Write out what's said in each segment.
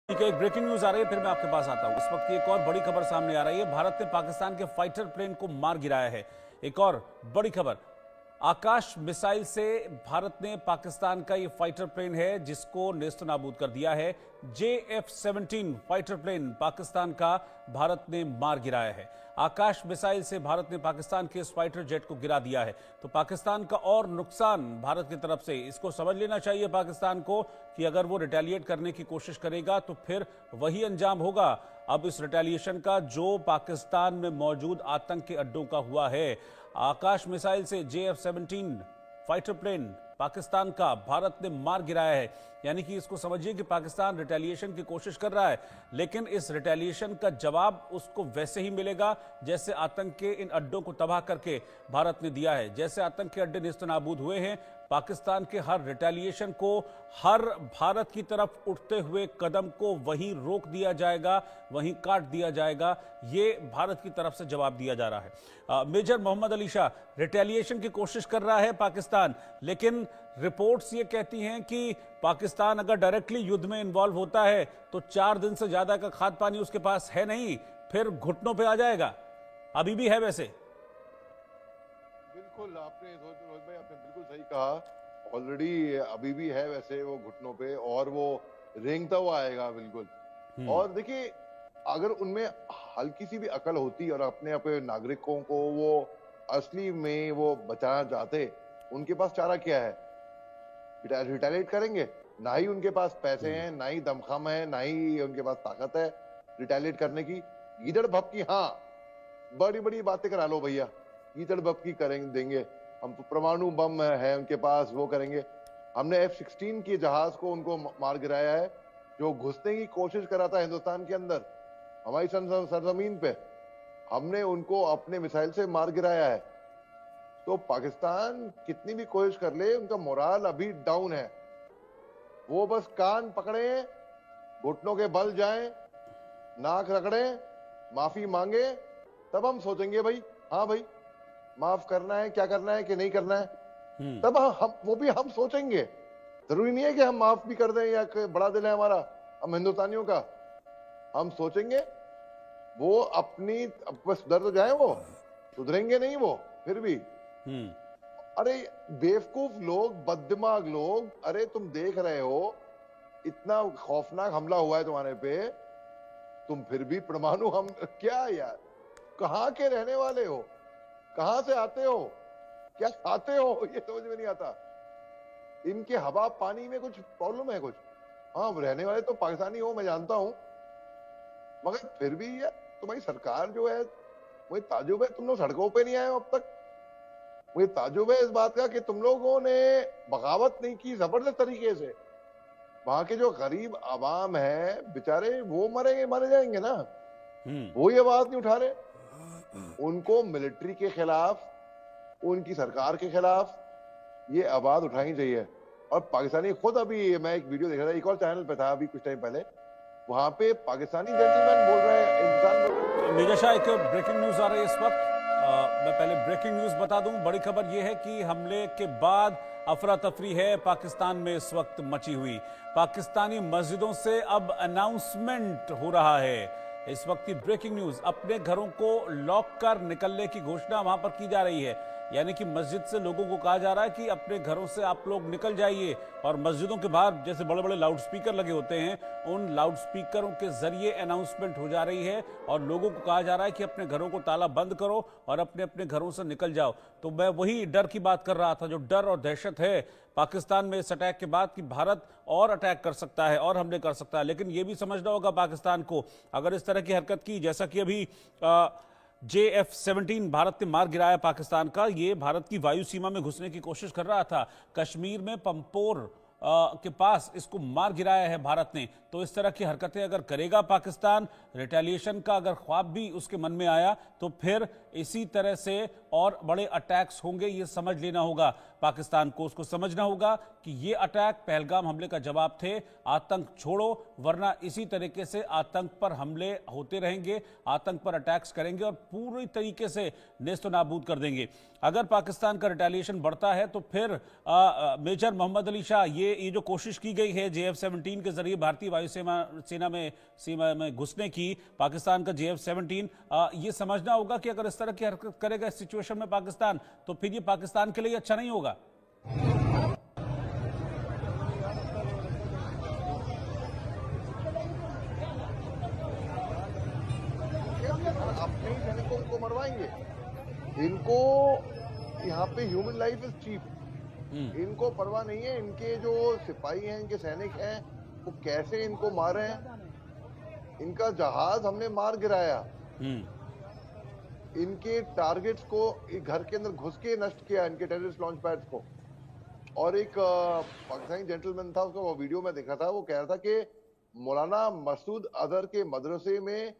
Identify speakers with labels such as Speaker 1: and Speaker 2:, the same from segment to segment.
Speaker 1: ठीक है, एक ब्रेकिंग न्यूज आ रही है, फिर मैं आपके पास आता हूं। इस वक्त की एक और बड़ी खबर सामने आ रही है। भारत ने पाकिस्तान के फाइटर प्लेन को मार गिराया है। एक और बड़ी खबर, आकाश मिसाइल से भारत ने पाकिस्तान का ये फाइटर प्लेन है जिसको नेस्त नाबूद कर दिया है। JF-17 फाइटर प्लेन पाकिस्तान का भारत ने मार गिराया है। आकाश मिसाइल से भारत ने पाकिस्तान के इस फाइटर जेट को गिरा दिया है। तो पाकिस्तान का और नुकसान भारत की तरफ से, इसको समझ लेना चाहिए पाकिस्तान को कि अगर वो रिटेलिएट करने की कोशिश करेगा तो फिर वही अंजाम होगा। अब इस रिटेलिएशन का जो पाकिस्तान में मौजूद आतंक के अड्डों का हुआ है, आकाश मिसाइल से JF-17 फाइटर प्लेन पाकिस्तान का भारत ने मार गिराया है। यानी कि इसको समझिए कि पाकिस्तान रिटेलिएशन की कोशिश कर रहा है, लेकिन इस रिटेलिएशन का जवाब उसको वैसे ही मिलेगा जैसे आतंक के इन अड्डों को तबाह करके भारत ने दिया है। जैसे आतंक के अड्डे नेस्तनाबूद हुए हैं, पाकिस्तान के हर रिटेलिएशन को, हर भारत की तरफ उठते हुए कदम को वहीं रोक दिया जाएगा, वहीं काट दिया जाएगा। ये भारत की तरफ से जवाब दिया जा रहा है। मेजर मोहम्मद अली शाह, रिटेलिएशन की कोशिश कर रहा है पाकिस्तान, लेकिन रिपोर्ट्स ये कहती हैं कि पाकिस्तान अगर डायरेक्टली युद्ध में इन्वॉल्व होता है तो 4 दिन से ज्यादा का खाद्य पानी उसके पास है नहीं, फिर घुटनों पे आ जाएगा। अभी भी है वैसे।
Speaker 2: बिल्कुल, आपने रोहित भाई आपने बिल्कुल सही कहा। ऑलरेडी अभी भी है वैसे वो घुटनों पे, और वो रेंगता हुआ आएगा बिल्कुल। और देखिए, अगर उनमें हल्की सी भी अकल होती और अपने अपने नागरिकों को वो असली में वो बचाना चाहते, उनके पास चारा क्या है? रिटेलिएट करेंगे? ना ही उनके पास पैसे हैं, ना ही दमखम है, ना ही उनके पास ताकत है रिटेलिएट करने की। गीदड़ भपकी, हाँ, बड़ी बड़ी बातें करा लो भैया, गीदड़ भपकी करेंगे, देंगे हम। परमाणु बम है उनके पास, वो करेंगे। हमने F-16 के जहाज को उनको मार गिराया है, जो घुसने की कोशिश कर रहा था हिंदुस्तान के अंदर, हमारी सरजमीन पे। हमने उनको अपने मिसाइल से मार गिराया है। तो पाकिस्तान कितनी भी कोशिश कर ले, उनका मोराल अभी डाउन है। वो बस कान पकड़े, घुटनों के बल जाएं, नाक रगड़े, माफी मांगे, तब हम सोचेंगे भाई, हाँ भाई माफ करना है, क्या करना है कि नहीं करना है। तब हम वो भी हम सोचेंगे। जरूरी नहीं है कि हम माफ भी कर दें या बड़ा दिल है हमारा, हम हिंदुस्तानियों का। हम सोचेंगे, वो अपनी बस सुधर तो जाए, वो सुधरेंगे नहीं वो फिर भी। अरे बेवकूफ लोग, बददिमाग लोग, अरे तुम देख रहे हो इतना खौफनाक हमला हुआ है तुम्हारे पे, तुम फिर भी परमाणु हम क्या यार, कहाँ के रहने वाले हो? कहां से आते हो? क्या खाते हो? ये समझ में नहीं आता। इनके हवा पानी में कुछ प्रॉब्लम है कुछ। हाँ, रहने वाले तो पाकिस्तानी हो, मैं जानता हूं, मगर फिर भी यार तुम्हारी सरकार जो है, मुझे ताजुब है तुम लोग सड़कों पे नहीं आए हो अब तक। मुझे ताजुब है इस बात का कि तुम लोगों ने बगावत नहीं की जबरदस्त तरीके से। वहां के जो गरीब आवाम है बेचारे, वो मरे जाएंगे ना, वो ये बात नहीं उठा रहे। उनको मिलिट्री के खिलाफ, उनकी सरकार के खिलाफ ये आवाज उठानी चाहिए। और पाकिस्तानी खुद, अभी मैं एक वीडियो देख रहा था, एक और चैनल पे था अभी कुछ टाइम पहले, वहां पे पाकिस्तानी जेंटलमैन बोल रहे हैं, इंसान बोल रहे हैं।
Speaker 1: मेजर शाह, एक ब्रेकिंग न्यूज आ रही है इस वक्त। मैं पहले ब्रेकिंग न्यूज बता दूं। बड़ी खबर यह है कि हमले के बाद अफरा तफरी है पाकिस्तान में इस वक्त मची हुई। पाकिस्तानी मस्जिदों से अब अनाउंसमेंट हो रहा है। इस वक्त की ब्रेकिंग न्यूज, अपने घरों को लॉक कर निकलने की घोषणा वहां पर की जा रही है। यानी कि मस्जिद से लोगों को कहा जा रहा है कि अपने घरों से आप लोग निकल जाइए, और मस्जिदों के बाहर जैसे बड़े बड़े लाउड स्पीकर लगे होते हैं, उन लाउड स्पीकरों के जरिए अनाउंसमेंट हो जा रही है और लोगों को कहा जा रहा है कि अपने घरों को ताला बंद करो और अपने अपने घरों से निकल जाओ। तो मैं वही डर की बात कर रहा था, जो डर और दहशत है पाकिस्तान में इस अटैक के बाद कि भारत और अटैक कर सकता है और हमले कर सकता है। लेकिन यह भी समझना होगा पाकिस्तान को, अगर इस तरह की हरकत की, जैसा कि अभी JF-17 भारत ने मार गिराया पाकिस्तान का, ये भारत की वायु सीमा में घुसने की कोशिश कर रहा था। कश्मीर में पंपोर के पास इसको मार गिराया है भारत ने। तो इस तरह की हरकतें अगर करेगा पाकिस्तान, रिटेलिएशन का अगर ख्वाब भी उसके मन में आया, तो फिर इसी तरह से और बड़े अटैक्स होंगे, ये समझ लेना होगा। पाकिस्तान को। उसको समझना होगा कि ये अटैक पहलगाम हमले का जवाब थे। आतंक छोड़ो, वरना इसी तरीके से आतंक पर हमले होते रहेंगे, आतंक पर अटैक्स करेंगे और पूरी तरीके से नेस्तो नाबूद कर देंगे। अगर पाकिस्तान का रिटेलिएशन बढ़ता है तो फिर मेजर मोहम्मद अली शाह, ये जो कोशिश की गई है JF-17 के जरिए भारतीय वायुसेना में सीमा में घुसने की, पाकिस्तान का JF-17, ये समझना होगा कि अगर इस तरह की हरकत करेगा इस सिचुएशन में पाकिस्तान, तो फिर ये पाकिस्तान के लिए अच्छा नहीं होगा।
Speaker 2: अपने ही सैनिकों को मरवाएंगे। इनको यहाँ पे ह्यूमन लाइफ इज चीप, इनको परवाह नहीं है। इनके जो सिपाही हैं, इनके सैनिक हैं, वो कैसे इनको मारे हैं। इनका जहाज हमने मार गिराया, इनके टारगेट्स को घर के अंदर घुस के नष्ट किया, इनके टेररिस्ट लॉन्च पैड्स को। और एक पाकिस्तानी जेंटलमैन था, उसका वो वीडियो में देखा था, वो कह रहा था कि मौलाना मसूद अजहर के मदरसे में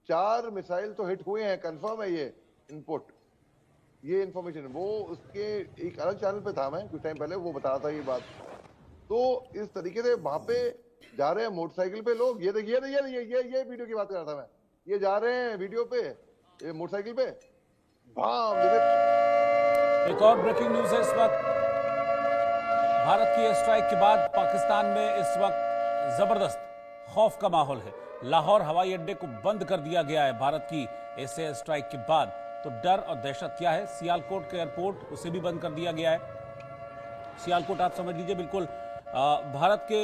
Speaker 2: 4 मिसाइल तो हिट हुए हैं, कंफर्म है ये इनपुट, ये इंफॉर्मेशन। वो उसके एक अलग चैनल पे था, मैं कुछ टाइम पहले वो बता रहा था ये बात। तो इस तरीके से वहां पे जा रहे हैं मोटरसाइकिल पे लोग, ये देखिए ये वीडियो की बात कर रहा था मैं, ये जा रहे हैं वीडियो पे मोटरसाइकिल पे,
Speaker 1: एक और ब्रेकिंग न्यूज है इस वक्त। भारत की स्ट्राइक के बाद पाकिस्तान में इस वक्त जबरदस्त खौफ का माहौल है। लाहौर हवाई अड्डे को बंद कर दिया गया है भारत की इस स्ट्राइक के बाद। तो डर और दहशत क्या है? सियालकोट के एयरपोर्ट, उसे भी बंद कर दिया गया है। सियालकोट आप समझ लीजिए बिल्कुल भारत के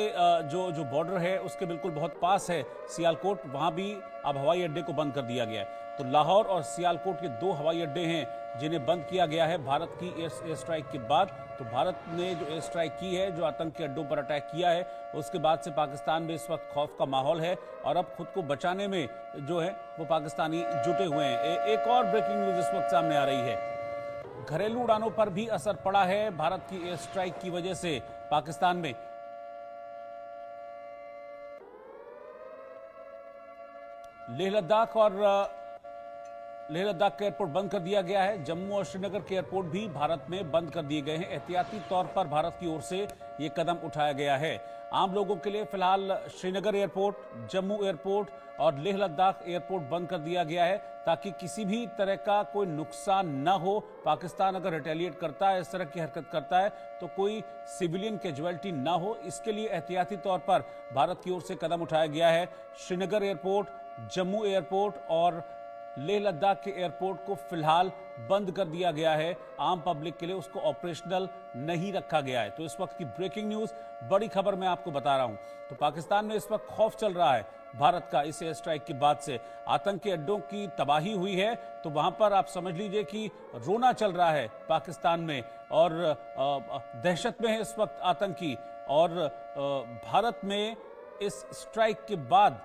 Speaker 1: जो बॉर्डर है उसके बिल्कुल बहुत पास है सियालकोट, वहां भी अब हवाई अड्डे को बंद कर दिया गया है। तो लाहौर और सियालकोट के 2 हवाई अड्डे हैं जिन्हें बंद किया गया है भारत की एयर स्ट्राइक के बाद। तो भारत ने जो एयर स्ट्राइक की है, जो आतंकी अड्डों पर अटैक किया है, उसके बाद से पाकिस्तान में इस वक्त खौफ का माहौल है और अब खुद को बचाने में जो है वो पाकिस्तानी जुटे हुए हैं। एक और ब्रेकिंग न्यूज इस वक्त सामने आ रही है। घरेलू उड़ानों पर भी असर पड़ा है भारत की एयर स्ट्राइक की वजह से पाकिस्तान में। लेह लद्दाख का एयरपोर्ट बंद कर दिया गया है। जम्मू और श्रीनगर के एयरपोर्ट भी भारत में बंद कर दिए गए हैं। एहतियाती तौर पर भारत की ओर से यह कदम उठाया गया है। आम लोगों के लिए फिलहाल श्रीनगर एयरपोर्ट, जम्मू एयरपोर्ट और लेह लद्दाख एयरपोर्ट बंद कर दिया गया है ताकि किसी भी तरह का कोई नुकसान न हो। पाकिस्तान अगर रिटेलिएट करता है, इस तरह की हरकत करता है, तो कोई सिविलियन कैजुअलिटी ना हो, इसके लिए एहतियाती तौर पर भारत की ओर से कदम उठाया गया है। श्रीनगर एयरपोर्ट, जम्मू एयरपोर्ट और लेह लद्दाख के एयरपोर्ट को फिलहाल बंद कर दिया गया है। आम पब्लिक के लिए उसको ऑपरेशनल नहीं रखा गया है। तो इस वक्त की ब्रेकिंग न्यूज, बड़ी खबर मैं आपको बता रहा हूं। तो पाकिस्तान में इस वक्त खौफ चल रहा है भारत का इस एयर स्ट्राइक के बाद से। आतंकी अड्डों की तबाही हुई है, तो वहां पर आप समझ लीजिए कि रोना चल रहा है पाकिस्तान में और दहशत में है इस वक्त आतंकी। और भारत में इस स्ट्राइक के बाद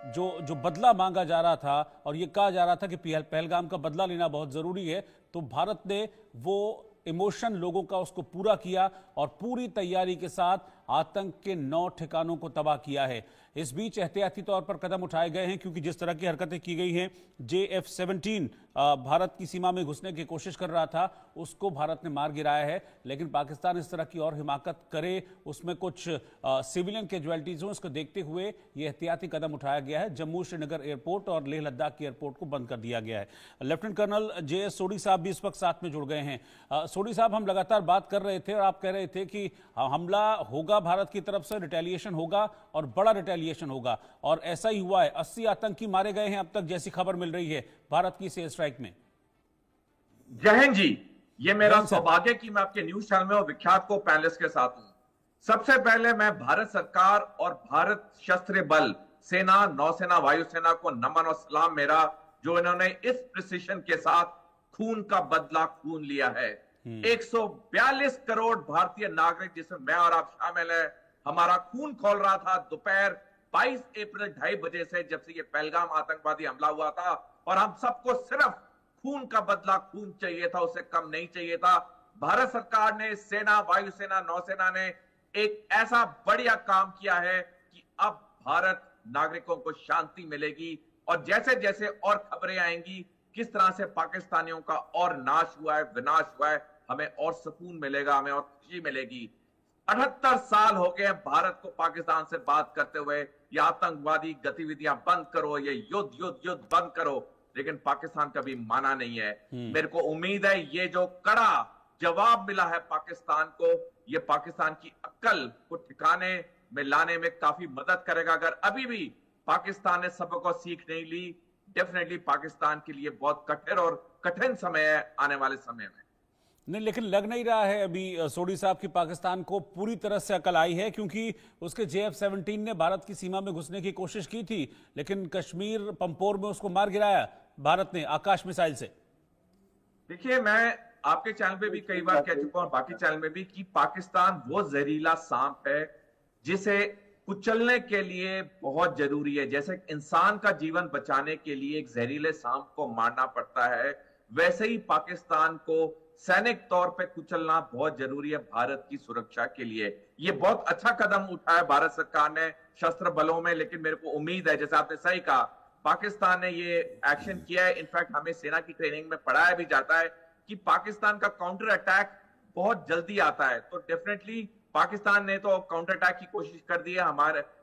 Speaker 1: जो बदला मांगा जा रहा था और ये कहा जा रहा था कि पहलगाम का बदला लेना बहुत जरूरी है, तो भारत ने वो इमोशन लोगों का उसको पूरा किया और पूरी तैयारी के साथ आतंक के 9 ठिकानों को तबाह किया है। इस बीच एहतियाती तौर पर कदम उठाए गए हैं क्योंकि जिस तरह की हरकतें की गई हैं, JF-17 भारत की सीमा में घुसने की कोशिश कर रहा था, उसको भारत ने मार गिराया है। लेकिन पाकिस्तान इस तरह की और हिमाकत करे, उसमें कुछ सिविलियन कैजुअलिटीज हो, इसको देखते हुए ये एहतियाती कदम उठाया गया है। जम्मू श्रीनगर एयरपोर्ट और लेह लद्दाख के एयरपोर्ट को बंद कर दिया गया है। लेफ्टिनेंट कर्नल JS सोडी साहब भी इस वक्त साथ में जुड़ गए हैं। सोडी साहब, हम लगातार बात कर रहे थे और आप कह रहे थे कि हमला होगा, भारत की तरफ से रिटेलिएशन होगा और बड़ा रिटेलिएशन होगा, और ऐसा ही हुआ है। 80 आतंकी मारे गए हैं अब तक, जैसी खबर मिल रही है भारत की एयर स्ट्राइक में।
Speaker 3: जय हिंद जी, ये मेरा सौभाग्य कि मैं आपके न्यूज चैनल में और विख्यात को पैनलिस्ट के साथ हूं। सबसे पहले मैं भारत सरकार और भारत सशस्त्र बल, सेना, नौसेना, वायुसेना को नमन और सलाम मेरा, जो इन्होंने इस प्रिसिशन के साथ खून का बदला खून लिया है। 142 करोड़ भारतीय नागरिक, जिसमें मैं और आप शामिल हैं, हमारा खून खोल रहा था दोपहर 22 अप्रैल 2:30 बजे से, जब से ये पहलगाम आतंकवादी हमला हुआ था। और हम सबको सिर्फ खून का बदला खून चाहिए था, उससे कम नहीं चाहिए था। भारत सरकार ने, सेना, वायुसेना, नौसेना ने एक ऐसा बढ़िया काम किया है कि अब भारत नागरिकों को शांति मिलेगी। और जैसे जैसे और खबरें आएंगी किस तरह से पाकिस्तानियों का और नाश हुआ है, विनाश हुआ है, हमें और सुकून मिलेगा, हमें और खुशी मिलेगी। 78 साल हो गए भारत को पाकिस्तान से बात करते हुए, ये आतंकवादी गतिविधियां बंद करो, ये युद्ध युद्ध युद्ध बंद करो, लेकिन पाकिस्तान कभी माना नहीं है। मेरे को उम्मीद है ये जो कड़ा जवाब मिला है पाकिस्तान को, ये पाकिस्तान की अक्ल को ठिकाने में लाने में काफी मदद करेगा। अगर अभी भी पाकिस्तान ने सबक को सीख नहीं ली, डेफिनेटली पाकिस्तान के लिए बहुत कठिन और कठिन समय है आने वाले समय में।
Speaker 1: नहीं, लेकिन लग नहीं रहा है अभी सोढी साहब की पाकिस्तान को पूरी तरह से अकल आई है, क्योंकि उसके JF-17 ने भारत की सीमा में घुसने की कोशिश की थी, लेकिन कश्मीर पंपोर में उसको मार गिराया भारत ने आकाश मिसाइल से।
Speaker 3: देखिए, मैं आपके चैनल पे भी कई बार कह चुका हूं, बाकी चैनल में भी, कि पाकिस्तान वो जहरीला सांप है जिसे कुचलने के लिए बहुत जरूरी है। जैसे इंसान का जीवन बचाने के लिए एक जहरीले सांप को मारना पड़ता है, वैसे ही पाकिस्तान को सैनिक तौर पे कुचलना बहुत जरूरी है भारत की सुरक्षा के लिए। ये बहुत अच्छा कदम उठाया भारत सरकार ने शस्त्र बलों में, लेकिन मेरे को उम्मीद है, जैसे आपने सही कहा, पाकिस्तान ने ये एक्शन किया है। इनफैक्ट हमें सेना की ट्रेनिंग में पढ़ाया भी जाता है कि पाकिस्तान का काउंटर अटैक बहुत जल्दी आता है। तो डेफिनेटली पाकिस्तान ने तो काउंटर अटैक की कोशिश कर दी है,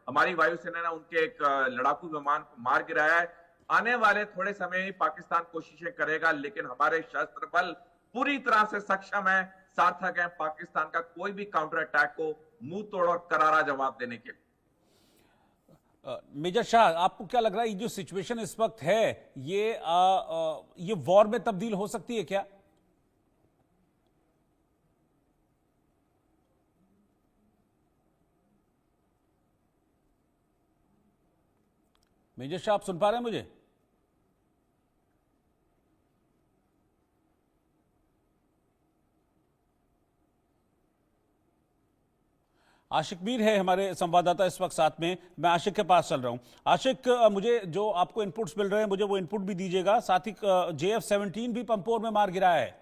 Speaker 3: हमारी वायुसेना ने उनके एक लड़ाकू विमान को मार गिराया है। आने वाले थोड़े समय में पाकिस्तान कोशिशें करेगा, लेकिन हमारे शस्त्र बल पूरी तरह से सक्षम है, सार्थक है पाकिस्तान का कोई भी काउंटर अटैक को मुंह तोड़ और करारा जवाब देने के लिए।
Speaker 1: मेजर शाह, आपको क्या लग रहा है ये जो सिचुएशन इस वक्त है, ये वॉर में तब्दील हो सकती है क्या? मेजर शाह, आप सुन पा रहे हैं मुझे? आशिक मीर है हमारे संवाददाता इस वक्त साथ में। मैं आशिक के पास चल रहा हूं। आशिक, मुझे जो आपको इनपुट्स मिल रहे हैं, मुझे वो इनपुट भी दीजिएगा। साथ ही JF-17 भी पंपोर में मार गिराया है।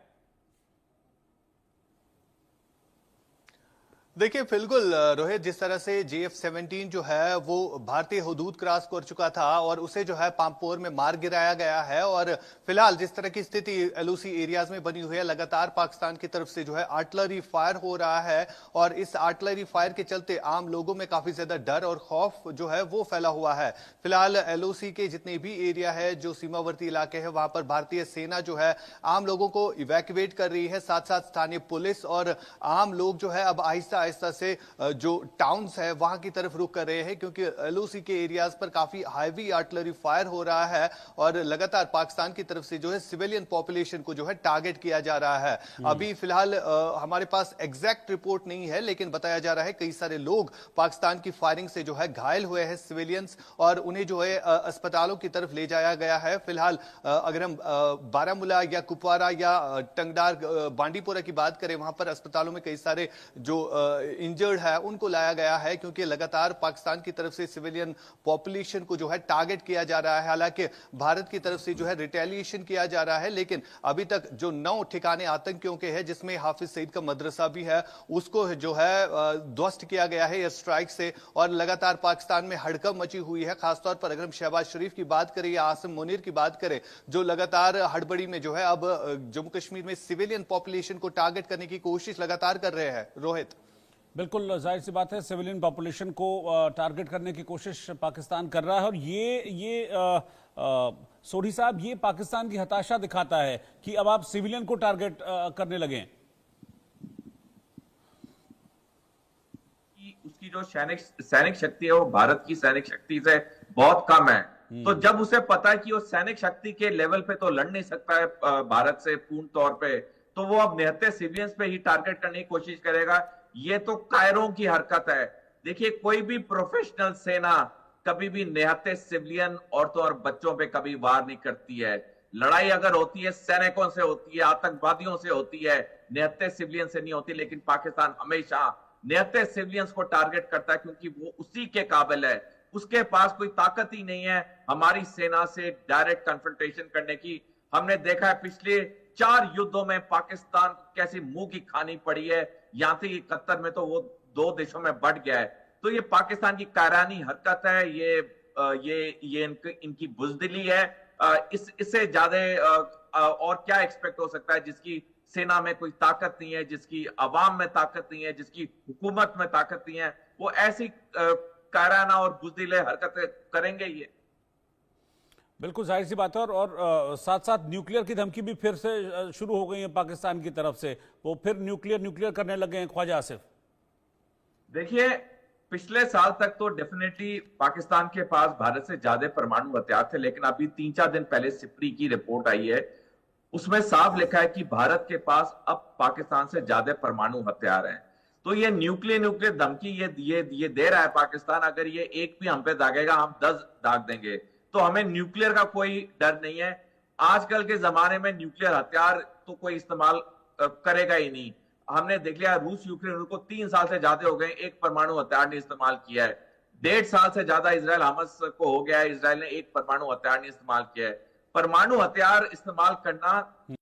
Speaker 4: देखिए, बिल्कुल रोहित, जिस तरह से JF-17 जो है वो भारतीय हुदूद क्रॉस कर चुका था और उसे जो है पामपोर में मार गिराया गया है, और फिलहाल जिस तरह की स्थिति LOC एरियाज में बनी हुई है, लगातार पाकिस्तान की तरफ से जो है आर्टिलरी फायर हो रहा है, और इस आर्टिलरी फायर के चलते आम लोगों में काफी ज्यादा डर और खौफ जो है वो फैला हुआ है। फिलहाल LOC के जितने भी एरिया है, जो सीमावर्ती इलाके हैं, वहां पर भारतीय सेना जो है आम लोगों को इवैक्यूएट कर रही है। साथ साथ स्थानीय पुलिस और आम लोग जो है अब आहिस्ता आहिस्ता से जो टाउन्स है वहां की तरफ रुख कर रहे हैं, क्योंकि LOC के एरियाज पर काफी हैवी आर्टिलरी फायर हो रहा है और लगातार पाकिस्तान की तरफ से जो है सिविलियन पॉपुलेशन को जो है टारगेट किया जा रहा है। अभी फिलहाल हमारे पास एग्जैक्ट रिपोर्ट नहीं है, लेकिन बताया जा रहा है कई सारे लोग पाकिस्तान की फायरिंग से जो है घायल हुए हैं सिविलियंस, और उन्हें जो है अस्पतालों की तरफ ले जाया गया है। फिलहाल अगर हम बारामूला या कुपवारा या टंगडार बांडीपोरा की बात करें, वहां पर अस्पतालों में कई सारे जो इंजर्ड है उनको लाया गया है, क्योंकि लगातार पाकिस्तान की तरफ से सिविलियन पॉपुलेशन को जो है टारगेट किया जा रहा है। हालांकि भारत की तरफ से जो है रिटेलिएशन किया जा रहा है, लेकिन अभी तक जो 9 ठिकाने आतंकियों के हैं, जिसमें हाफिज सईद का मदरसा भी है, उसको जो है ध्वस्त किया गया है एयर स्ट्राइक से, और लगातार पाकिस्तान में हड़कंप मची हुई है। खासतौर पर अगर हम शहबाज शरीफ की बात करें या आसिम मुनीर की बात करें, जो लगातार हड़बड़ी में जो है अब जम्मू कश्मीर में सिविलियन पॉपुलेशन को टारगेट करने की कोशिश लगातार कर रहे हैं। रोहित,
Speaker 1: बिल्कुल जाहिर सी बात है, सिविलियन पॉपुलेशन को टारगेट करने की कोशिश पाकिस्तान कर रहा है, और ये सोढी साहब, ये पाकिस्तान की हताशा दिखाता है कि अब आप सिविलियन को टारगेट करने लगे हैं।
Speaker 3: उसकी जो सैनिक शक्ति है वो भारत की सैनिक शक्ति से बहुत कम है। तो जब उसे पता है कि वो सैनिक शक्ति के लेवल पे तो लड़ नहीं सकता है भारत से पूर्ण तौर पे, तो वो अब निहत्थे सिविलियंस पे ही टारगेट करने की कोशिश करेगा। ये तो कायरों की हरकत है। देखिए, कोई भी प्रोफेशनल सेना कभी भी निहत्थे सिविलियन औरतों और बच्चों पे कभी वार नहीं करती है। लड़ाई अगर होती है सैनिकों से होती है, आतंकवादियों से होती है, निहत्थे सिविलियन से नहीं होती। लेकिन पाकिस्तान हमेशा निहत्थे सिविलियंस को टारगेट करता है, क्योंकि वो उसी के काबिल है। उसके पास कोई ताकत ही नहीं है हमारी सेना से डायरेक्ट कन्फ्रंटेशन करने की। हमने देखा है पिछले 4 युद्धों में पाकिस्तान को कैसी मुंह की खानी पड़ी है, यहां तक कि कतर में तो वो 2 देशों में बढ़ गया है। तो ये पाकिस्तान की कायरानी हरकत है, ये इनकी बुजदिली है। इससे ज्यादा और क्या एक्सपेक्ट हो सकता है, जिसकी सेना में कोई ताकत नहीं है, जिसकी अवाम में ताकत नहीं है, जिसकी हुकूमत में ताकत नहीं है, वो ऐसी कायराना और बुज़दिले हरकतें करेंगे ये।
Speaker 1: बिल्कुल जाहिर सी बात है। और साथ साथ न्यूक्लियर की धमकी भी फिर से शुरू हो गई है पाकिस्तान की तरफ से। वो फिर न्यूक्लियर करने लगे हैं ख्वाजा आसिफ।
Speaker 3: देखिए, पिछले साल तक तो डेफिनेटली पाकिस्तान के पास भारत से ज्यादा परमाणु हथियार थे, लेकिन अभी 3-4 दिन पहले सिप्री की रिपोर्ट आई है, उसमें साफ लिखा है कि भारत के पास अब पाकिस्तान से ज्यादा परमाणु हथियार हैं। तो ये न्यूक्लियर धमकी ये दे रहा है पाकिस्तान, अगर ये एक भी हम पे दागेगा हम 10 दाग देंगे। तो हमें न्यूक्लियर का कोई डर नहीं है। आजकल के जमाने में न्यूक्लियर हथियार तो कोई इस्तेमाल करेगा ही नहीं। हमने देख लिया रूस यूक्रेन को 3 साल से ज्यादा हो गए, एक परमाणु हथियार ने इस्तेमाल किया है। 1.5 साल से ज्यादा इजराइल हमास को हो गया है, इजराइल ने एक परमाणु हथियार नहीं इस्तेमाल किया है। परमाणु हथियार इस्तेमाल करना